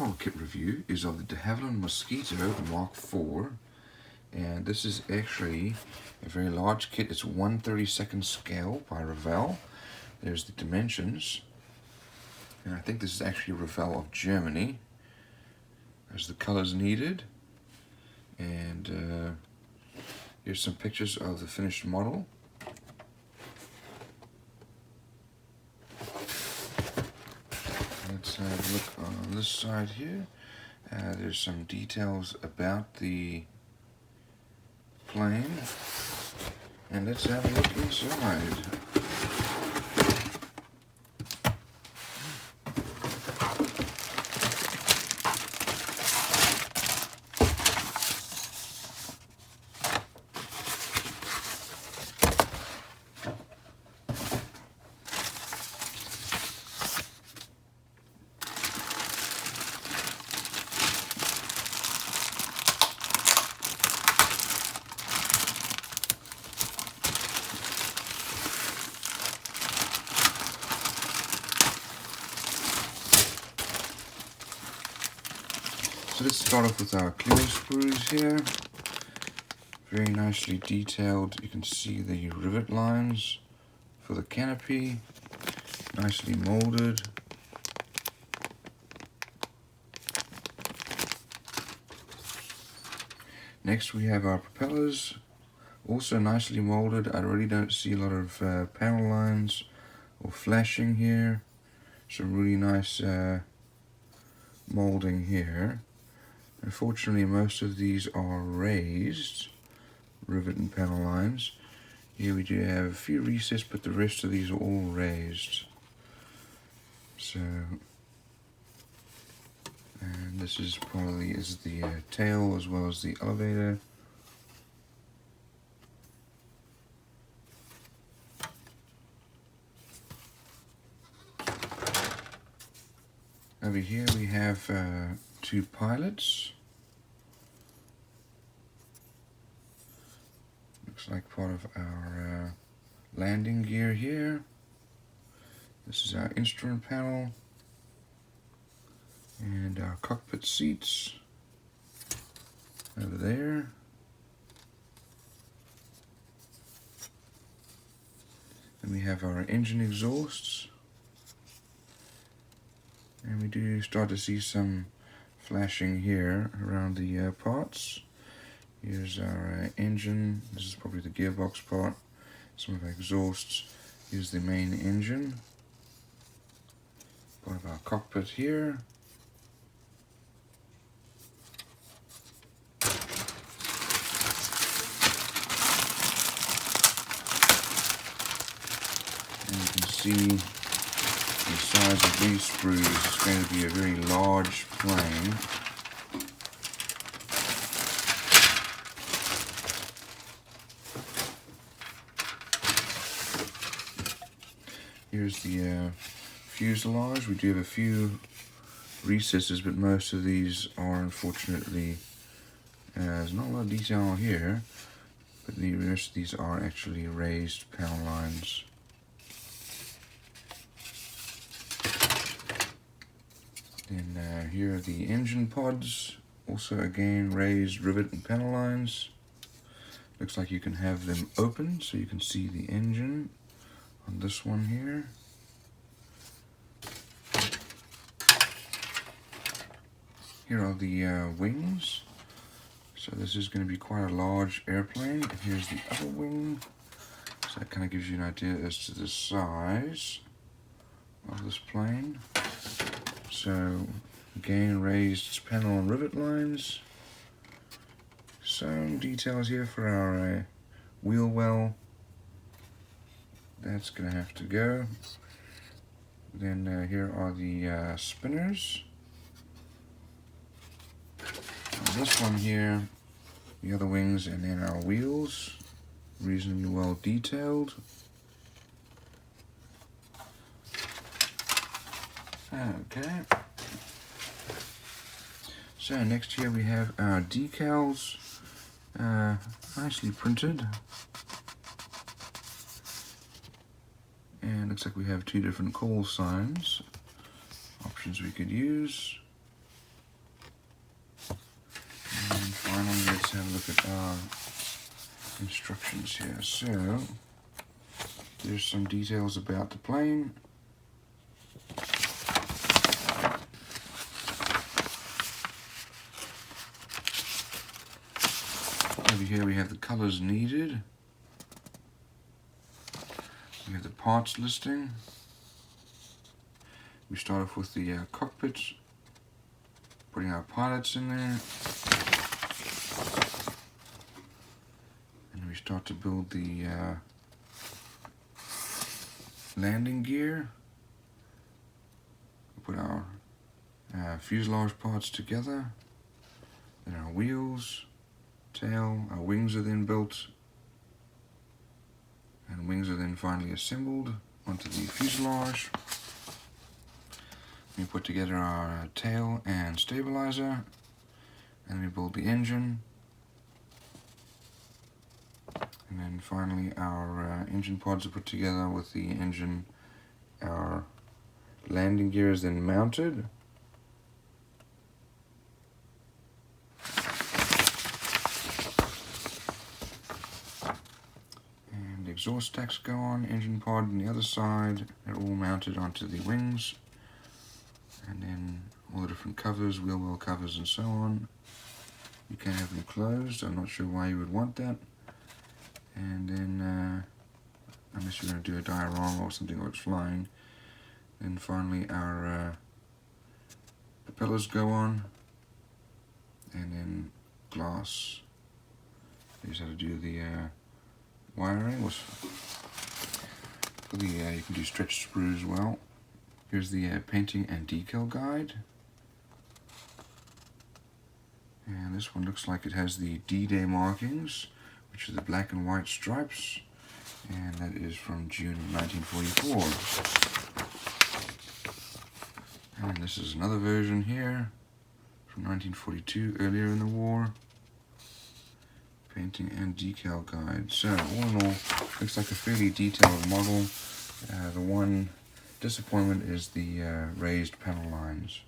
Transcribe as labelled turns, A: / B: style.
A: final kit review is of the Havilland Mosquito Mk.IV, and this is actually a very large kit. It's 1/32 scale by Revell. There's the dimensions, and I think this is actually Revell of Germany. There's the colors needed, and here's some pictures of the finished model. Let's have a look on this side here. There's some details about the plane, and let's have a look inside. So let's start off with our clear screws here. Very nicely detailed. You can see the rivet lines for the canopy. Nicely molded. Next we have our propellers. Also nicely molded. I really don't see a lot of panel lines or flashing here. Some really nice molding here. Unfortunately, most of these are raised rivet and panel lines. Here we do have a few recessed, but the rest of these are all raised. So, and this is probably the tail as well as the elevator. Over here we have two pilots. Looks like part of our landing gear here. This is our instrument panel and our cockpit seats over there. And we have our engine exhausts. And we do start to see some flashing here around the parts. Here's our engine. This is probably the gearbox part. Some of our exhausts. Here's the main engine. Part of our cockpit here. And you can see the size of these screws. It's going to be a very large plane. Here's the fuselage. We do have a few recesses, but most of these are unfortunately, there's not a lot of detail here, but the rest of these are actually raised panel lines. Then here are the engine pods, also again raised rivet and panel lines. Looks like you can have them open so you can see the engine on this one here. Here are the wings. So this is going to be quite a large airplane. And here's the other wing. So that kind of gives you an idea as to the size of this plane. So again, raised panel and rivet lines. Some details here for our wheel well. That's gonna have to go. Then here are the spinners. On this one here, the other wings, and then our wheels, reasonably well detailed. Okay. So next here we have our decals, nicely printed. And looks like we have two different call signs, options we could use. have a look at our instructions here. So, there's some details about the plane. Over here we have the colors needed. We have the parts listing. We start off with the cockpit, putting our pilots in there. And we start to build the landing gear. We put our fuselage parts together. Then our wheels, tail, our wings are then built. And wings are then finally assembled onto the fuselage. We put together our tail and stabilizer, and we build the engine. And then finally our engine pods are put together with the engine. Our landing gear is then mounted. And the exhaust stacks go on, engine pod on the other side. They're all mounted onto the wings. And then all the different covers, wheel well covers and so on. You can have them closed. I'm not sure why you would want that. And then, unless you're going to do a diorama or something where it's flying. Then finally our propellers go on. And then glass. Here's how to do the wiring. For the, you can do stretch screws as well. Here's the painting and decal guide. And this one looks like it has the D-Day markings, which are the black and white stripes. And that is from June of 1944. And this is another version here from 1942, earlier in the war. Painting and decal guide. So all in all, looks like a fairly detailed model. The one disappointment is the raised panel lines.